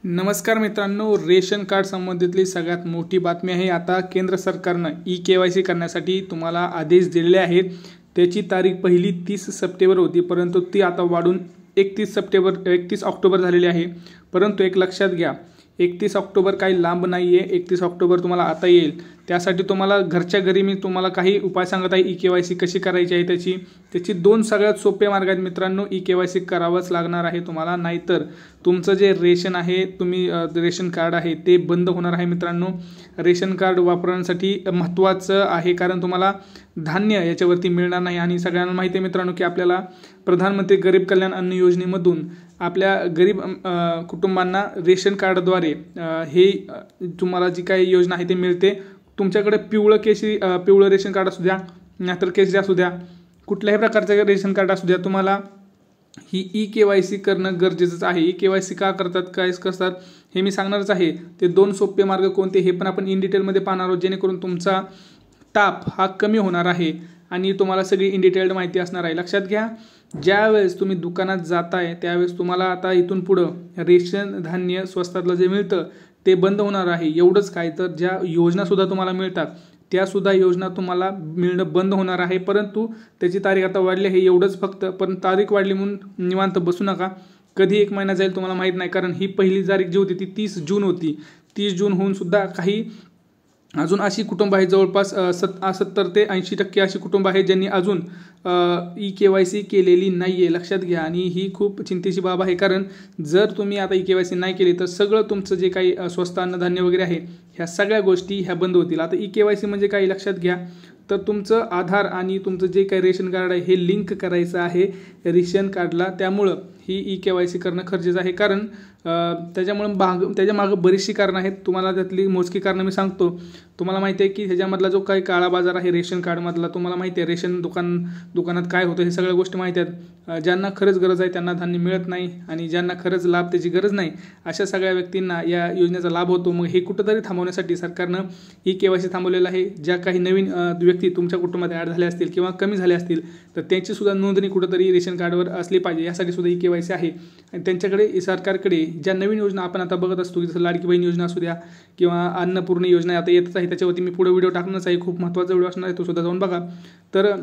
नमस्कार मित्रांनो, ration card संबंधितली सगळ्यात मोठी बातमी आहे। आता केंद्र सरकारनं ई-केवायसी करण्यासाठी तुम्हाला आदेश दिलेले आहेत। त्याची तारीख पहिली 30 सप्टेंबर होती, परंतु ती आता वाढून 31 ऑक्टोबर झालेली आहे। परंतु एक लक्षात घ्या, 31 ऑक्टोबर काही लांब नाही आहे। 31 ऑक्टोबर तुम्हाला आता येईल। त्यासाठी तुम्हाला घरच्या घरी मी तुम्हाला काही उपाय सांगत आहे। ई-केवायसी कशी करायची आहे त्याची दोन सगळ्यात सोपे मार्ग आहेत मित्रांनो। ई-केवायसी करावंच लागणार आहे तुम्हाला, नाहीतर तुमचं जे रेशन आहे, रेशन कार्ड आहे ते बंद होणार आहे मित्रांनो। रेशन कार्ड वापरण्यासाठी महत्त्वाचं आहे, कारण तुम्हाला धान्य याच्यावरती मिळणार नाही। आणि सगळ्यांना माहिती आहे मित्रांनो की आपल्याला प्रधानमंत्री गरीब कल्याण अन्न योजनेमधून आपल्या गरीब कुटुंबांना रेशन कार्डद्वारे हे तुम्हाला जी काही योजना आहे ते मिळते। तुमच्याकडे पिवळं रेशन कार्ड असू द्या, नाहीतर केसरी असू द्या, कुठल्याही प्रकारचं रेशन कार्ड असू द्या, तुम्हाला ही ई-केवायसी करणं गरजेचंच आहे। ई-केवायसी का करतात, काय करतात हे मी सांगणारच आहे। ते दोन सोपे मार्ग कोणते हे पण आपण इन डिटेलमध्ये पाहणार आहोत, जेणेकरून तुमचा ताप हा कमी होणार आहे आणि तुम्हाला सगळी इन डिटेल्ड माहिती असणार आहे। लक्षात घ्या, ज्यावेळेस तुम्ही दुकानात जाताय त्यावेळेस तुम्हाला आता इथून पुढं रेशन धान्य स्वस्तातलं जे मिळतं ते बंद होणार आहे। एवढंच काय, तर ज्या योजनासुद्धा तुम्हाला मिळतात त्यासुद्धा योजना तुम्हाला मिळणं बंद होणार आहे। परंतु त्याची तारीख आता वाढली आहे एवढंच फक्त, पण तारीख वाढली म्हणून निवांत बसू नका। कधी एक महिना जाईल तुम्हाला माहीत नाही, कारण ही पहिली तारीख जी होती ती 30 जून होती। 30 जून होऊन सुद्धा काही अजून अशी कुटुंब आहेत, जवळपास 70 ते 80% अशी कुटुंब आहेत ज्यांनी अजून ई-केवायसी केलेली नाही आहे। लक्षात घ्या, आणि ही खूप चिंतेची बाब आहे, कारण जर तुम्ही आता ई-केवायसी नाही केली तर सगळं तुमचं जे काही स्वस्त अन्नधान्य वगैरे आहे ह्या सगळ्या गोष्टी ह्या बंद होतील। आता ई-केवायसी म्हणजे काय लक्षात घ्या, तर तुमचं आधार आणि तुमचं जे काही रेशन कार्ड आहे हे लिंक करायचं आहे रेशन कार्डला। त्यामुळं ही ई-केवायसी करणं गरजेचं आहे, कारण त्याच्या मागं बरीचशी कारणं आहेत। तुम्हाला त्यातली मोजकी कारणं मी सांगतो। तुम्हाला माहिती आहे की ह्याच्यामधला जो काही काळा बाजार आहे रेशन कार्डमधला, तुम्हाला माहिती आहे रेशन दुकानात काय होतं हे सगळ्या गोष्टी माहिती आहेत। ज्यांना खरंच गरज आहे त्यांना धान्य मिळत नाही, आणि ज्यांना खरंच लाभ त्याची गरज नाही अशा सगळ्या व्यक्तींना या योजनेचा लाभ होतो। मग हे कुठंतरी थांबवण्यासाठी सरकारनं ई-केवायसी थांबवलेलं आहे। ज्या काही नवीन व्यक्ती तुमच्या कुटुंबात ॲड झाल्या असतील किंवा कमी झाल्या असतील तर त्यांची सुद्धा नोंदणी कुठंतरी रेशन कार्डवर असली पाहिजे, यासाठी सुद्धा ई-केवायसी आहे। आणि त्यांच्याकडे सरकारकडे ज्या नवीन योजना आपण आता बघत असतो, जसं लाडकी बहीण योजना असू द्या किंवा अन्नपूर्णा योजना आता येतच आहे, त्याच्यावरती मी पुढे व्हिडिओ टाकणारच आहे, खूप महत्त्वाचा व्हिडिओ असणार आहे, तो सुद्धा जाऊन बघा। तर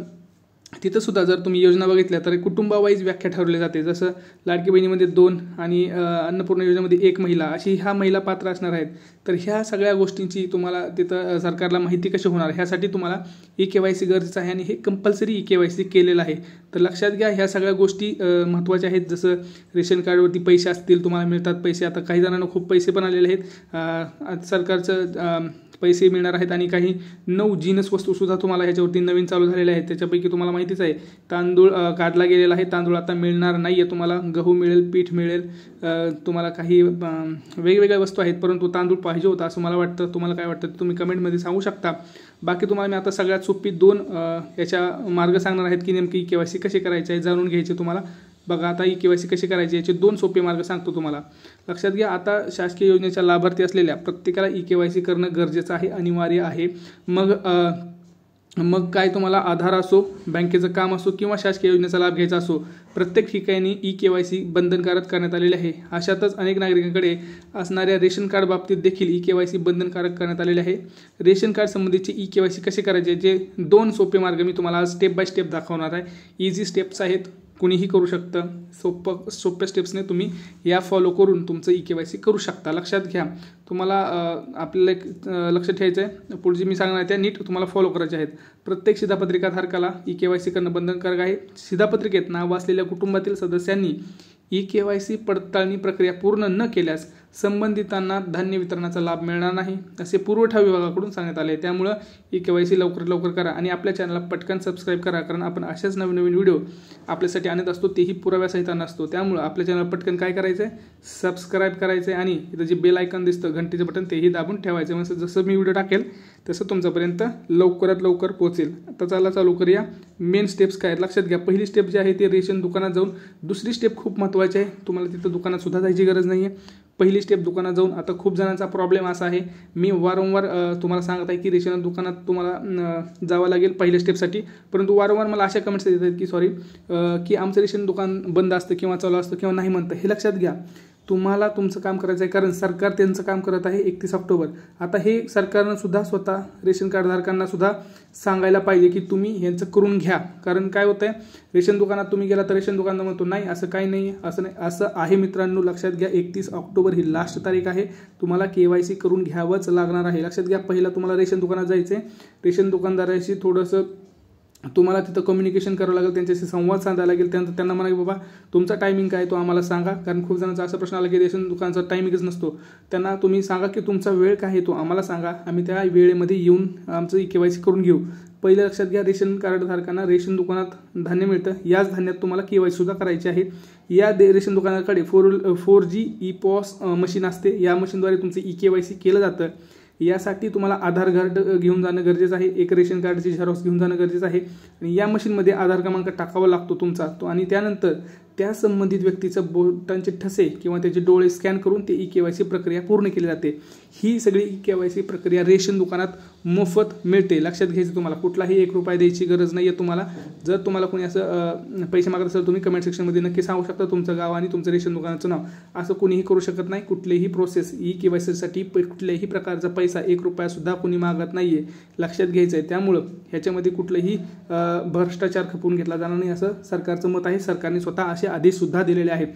तिथं सुद्धा जर तुम्ही योजना बघितल्या तर कुटुंबावाईज व्याख्या ठरवली जाते। जसं लाडकी बहिणीमध्ये 2 आणि अन्नपूर्णा योजनेमध्ये 1 महिला, अशी ह्या महिला पात्र असणार आहेत। तर ह्या सगळ्या गोष्टींची तुम्हाला तिथं सरकारला माहिती कशी होणार, ह्यासाठी तुम्हाला ई-केवायसी गरजेचं आहे, आणि हे कंपल्सरी ई-केवायसी केलेलं आहे। तर लक्षात घ्या, ह्या सगळ्या गोष्टी महत्त्वाच्या आहेत। जसं रेशन कार्डवरती पैसे असतील, तुम्हाला मिळतात पैसे। आता काही जणांना खूप पैसे पण आलेले आहेत, सरकारचं पैसे मिळणार आहेत, आणि काही 9 जीनस वस्तूसुद्धा तुम्हाला ह्याच्यावरती नवीन चालू झालेल्या आहेत। त्याच्यापैकी तुम्हाला माहितीच आहे, तांदूळ काढला गेलेला आहे, तांदूळ आता मिळणार नाही आहे तुम्हाला। गहू मिळेल, पीठ मिळेल, तुम्हाला काही वेगवेगळ्या वस्तू आहेत, परंतु तांदूळ पाहिजे होता असं मला वाटतं। तुम्हाला काय वाटतं तुम्ही कमेंटमध्ये सांगू शकता। बाकी तुम्हाला मी आता सगळ्यात सोपी 2 याच्या मार्ग सांगणार आहेत की नेमकी ई-केवायसी कशी करायची आहे, जाणून घ्यायचे तुम्हाला। बघा, आता ई-केवायसी कशी करायची याचे 2 सोपे मार्ग सांगतो तुम्हाला। लक्षात घ्या, आता शासकीय योजनेच्या लाभार्थी असलेल्या प्रत्येकाला ई-केवायसी करणं गरजेचं आहे, अनिवार्य आहे। मग काय, तुम्हाला आधार असो, बँकेचं काम असो किंवा शासकीय योजनेचा लाभ घ्यायचा असो, प्रत्येक ठिकाणी ई-केवायसी बंधनकारक करण्यात आलेली आहे। अशातच अनेक नागरिकांकडे असणाऱ्या रेशन कार्ड बाबतीत देखील ई-केवायसी बंधनकारक करण्यात आलेले आहे। रेशन कार्ड संबंधीची ई-केवायसी कशी करायची जे 2 सोपे मार्ग मी तुम्हाला स्टेप बाय स्टेप दाखवणार आहे। इझी स्टेप्स आहेत, कुणीही करू शकतं। सोप्या स्टेप्सने तुम्ही या फॉलो करून तुमचं ई-केवायसी करू शकता। लक्षात घ्या, तुम्हाला आपल्याला एक लक्षात ठेवायचं आहे, पुढे जे मी सांगणार आहे त्या नीट तुम्हाला फॉलो करायचे आहेत। प्रत्येक शिधापत्रिका धारकाला ई-केवायसी करणं बंधनकारक आहे। शिधापत्रिकेत नाव असलेल्या कुटुंबातील सदस्यांनी ई-केवायसी पडताळणी प्रक्रिया पूर्ण न केल्यास संबंधितांना धान्य वितरणाचा लाभ मिळणार नाही, असे पुरवठा विभागाकडून सांगण्यात आले। त्यामुळं ई-केवायसी लवकरात लवकर करा, आणि आपल्या चॅनलला पटकन सबस्क्राईब करा, कारण आपण अशाच नवीन व्हिडिओ आपल्यासाठी आणत असतो, तेही पुराव्यासहित नसतो। त्यामुळं आपल्या चॅनलला पटकन काय करायचं आहे, सबस्क्राईब करायचं आहे, आणि इथं जे बेल आयकॉन दिसतं घंटेचं बटन तेही दाबून ठेवायचं, म्हणजे जसं मी व्हिडिओ टाकेल तसं तुमच्यापर्यंत लवकरात लवकर पोहोचेल। आता चला चालू करूया। मेन स्टेप्स काय आहेत लक्षात घ्या। पहिली स्टेप जी आहे ती रेशन दुकानात जाऊन, दुसरी स्टेप खूप महत्त्वाची आहे, तुम्हाला तिथं दुकानात सुद्धा जायची गरज नाही आहे। पहिली स्टेप दुकानात जाऊन, आता खूप जणांचा प्रॉब्लेम असा आहे, मी वारंवार तुम्हाला सांगत आहे की रेशन दुकानात तुम्हाला जावं लागेल पहिल्या स्टेपसाठी, परंतु वारंवार मला अशा कमेंट्स येतात की आमचं रेशन दुकान बंद असतं किंवा चालू असतं किंवा नाही म्हणतं। हे लक्षात घ्या, तुम्हाला तुमचं काम करायचं आहे, कारण सरकार त्यांचं काम करत आहे 31 ऑक्टोबर. आता हे सरकारनं सुद्धा स्वतः रेशन कार्ड धारकांना सुद्धा सांगायला पाहिजे की तुम्ही ह्यांचं करून घ्या. कारण काय होतंय, रेशन दुकानात तुम्ही गेला तर रेशन दुकानात म्हणतो नाही असं काही नाही, असं आहे मित्रांनो. लक्षात घ्या, 31 ऑक्टोबर ही लास्ट तारीख आहे. तुम्हाला KYC करून घ्यावंच लागणार आहे. लक्षात घ्या, पहिला तुम्हाला रेशन दुकानात जायचंय, रेशन दुकानदाराशी थोडंसं तुम्हाला तिथं कम्युनिकेशन करावं लागेल, त्यांच्याशी संवाद साधायला लागेल. त्यानंतर त्यांना म्हणा की बाबा तुमचा टायमिंग काय तो आम्हाला सांगा. कारण खूप जणांचा असा प्रश्न आला की रेशन दुकानचा टायमिंगच नसतो. त्यांना तुम्ही सांगा की तुमचा वेळ काय आहे तो आम्हाला सांगा, आम्ही त्या वेळेमध्ये येऊन आमचं KYC करून घेऊ. पहिलं लक्षात घ्या, रेशन कार्ड धारकांना रेशन दुकानात धान्य मिळतं, याच धान्यात तुम्हाला KYC सुद्धा करायचे आहे. या रेशन दुकानाकडे 4G EPOS मशीन असते, या मशीनद्वारे तुमचं KYC केलं जातं. यासाठी तुम्हाला आधार कार्ड घेऊन जाणं गरजेचं आहे, एक रेशन कार्डची झेरॉक्स घेऊन जाणं गरजेचं आहे आणि या मशीनमध्ये आधार क्रमांक टाकावा लागतो तुमचा तो, आणि त्यानंतर त्या संबंधित व्यक्तीचं बोटांचे ठसे किंवा त्याचे डोळे स्कॅन करून ते KYC प्रक्रिया पूर्ण केली जाते. ही सगळी KYC प्रक्रिया रेशन दुकानात मोफत मिळते. लक्षात घ्यायचं, तुम्हाला कुठलाही 1 रुपया द्यायची गरज नाही आहे तुम्हाला. जर तुम्हाला कोणी असं पैसे मागत असेल तुम्ही कमेंट सेक्शनमध्ये नक्की सांगू शकता तुमचं गाव आणि तुमचं रेशन दुकानाचं नाव. असं कोणीही करू शकत नाही. कुठलीही प्रोसेस KYCसाठी कुठल्याही प्रकारचा पैसा 1 रुपया सुद्धा कोणी मागत नाही आहे. लक्षात घ्यायचं आहे. त्यामुळं ह्याच्यामध्ये कुठलंही भ्रष्टाचार खपवून घेतला जाणार नाही असं सरकारचं मत आहे. सरकारने स्वतः असे आदेश सुद्धा दिलेले आहेत.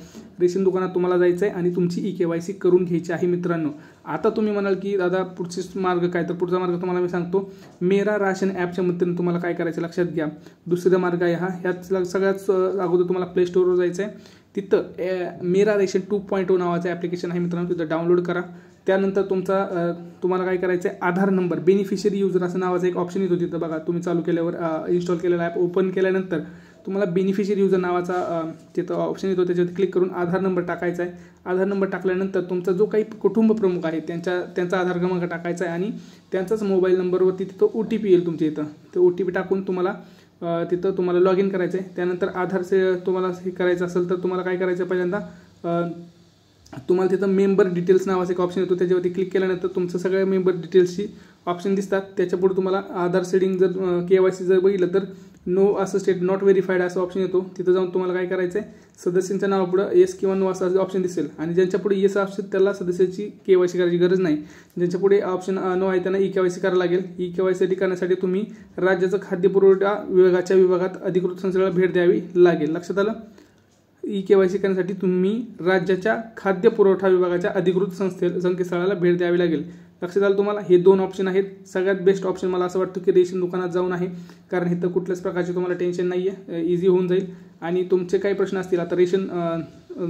रेशन दुकानात तुम्हाला जायचं आहे आणि तुमची KYC करून घ्यायची आहे मित्रांनो. आता तुम्ही म्हणाल की दादा पुढचे मार्ग काय, तर पुढचा मार्ग तुम्हाला मी सांगतो. मेरा राशन ॲपच्या मदतीने तुम्हाला काय करायचं लक्षात घ्या. दुसरा मार्ग आहे हा. ह्यात सगळ्यात अगोदर तुम्हाला प्ले स्टोरवर जायचं आहे. तिथं मेरा रेशन 2.0 नावाचं ॲप्लिकेशन आहे मित्रांनो, तिथं डाउनलोड करा. त्यानंतर तुम्हाला काय करायचं आहे, आधार नंबर बेनिफिशियरी युजर असं नावाचा एक ऑप्शन येतो तिथं बघा. तुम्ही चालू केल्यावर इन्स्टॉल केलेला ॲप ओपन केल्यानंतर तुम्हाला बेनिफिशियरी युजर नावाचा तिथं ऑप्शन येतो, त्याच्यावरती क्लिक करून आधार नंबर टाकायचा आहे. आधार नंबर टाकल्यानंतर तुमचा जो काही कुटुंब प्रमुख आहे त्यांचा आधार क्रमांक टाकायचा आहे आणि त्यांचाच मोबाईल नंबरवरती तिथं OTP येईल तुमच्या इथं. ते OTP टाकून तिथं तुम्हाला लॉग इन करायचं आहे. त्यानंतर तुम्हाला हे करायचं असेल तर तुम्हाला काय करायचं आहे, पहिल्यांदा तुम्हाला तिथं मेंबर डिटेल्स नावाचा एक ऑप्शन येतो, त्याच्यावरती क्लिक केल्यानंतर तुमचं सगळ्या मेंबर डिटेल्सची ऑप्शन दिसतात. त्याच्यापुढे तुम्हाला आधार सेटिंग जर KYC जर बघितलं तर नो असं स्टेट नॉट व्हेरीफाईड असं ऑप्शन येतो. तिथं जाऊन तुम्हाला काय करायचं आहे, सदस्यांच्या नावापुढं येस किंवा नो असं ऑप्शन दिसेल आणि ज्यांच्यापुढे येस ऑप्शन त्याला सदस्याची KYC करायची गरज नाही. ज्यांच्यापुढे ऑप्शन नो आहे त्यांना KYC करायला लागेल. KYC करण्यासाठी तुम्ही राज्याचं खाद्य पुरवठा विभागात अधिकृत संस्थेला भेट द्यावी लागेल. लक्षात आलं. KYC करण्यासाठी तुम्ही राज्याच्या खाद्य पुरवठा विभागाच्या अधिकृत संकेतस्थळाला भेट द्यावी लागेल. लक्षात आलं तुम्हाला. हे 2 ऑप्शन आहेत. सगळ्यात बेस्ट ऑप्शन मला असं वाटतं की रेशन दुकानात जाऊन आहे, कारण इथं कुठल्याच प्रकारचे तुम्हाला टेन्शन नाही आहे, इझी होऊन जाईल. आणि तुमचे काही प्रश्न असतील आता रेशन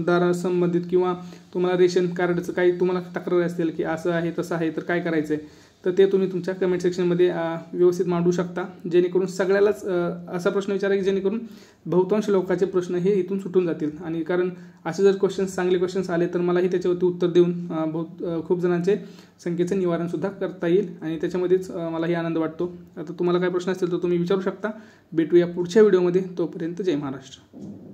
दारासंबंधित किंवा तुम्हाला रेशन कार्डचं काही तुम्हाला तक्रार असतील की असं आहे तसं आहे तर काय करायचं आहे, तर ते तुम्ही तुमच्या कमेंट सेक्शनमध्ये व्यवस्थित मांडू शकता, जेणेकरून सगळ्यालाच असा प्रश्न विचारा की जेणेकरून बहुतांश लोकांचे प्रश्न हे इथून सुटून जातील. आणि कारण असे जर चांगले क्वेश्चन्स आले तर मलाही त्याच्यावरती उत्तर देऊन खूप जणांचे शंकेचं निवारणसुद्धा करता येईल आणि त्याच्यामध्येच मलाही आनंद वाटतो. आता तुम्हाला काय प्रश्न असतील तर तुम्ही विचारू शकता. भेटूया पुढच्या व्हिडिओमध्ये. तोपर्यंत जय महाराष्ट्र.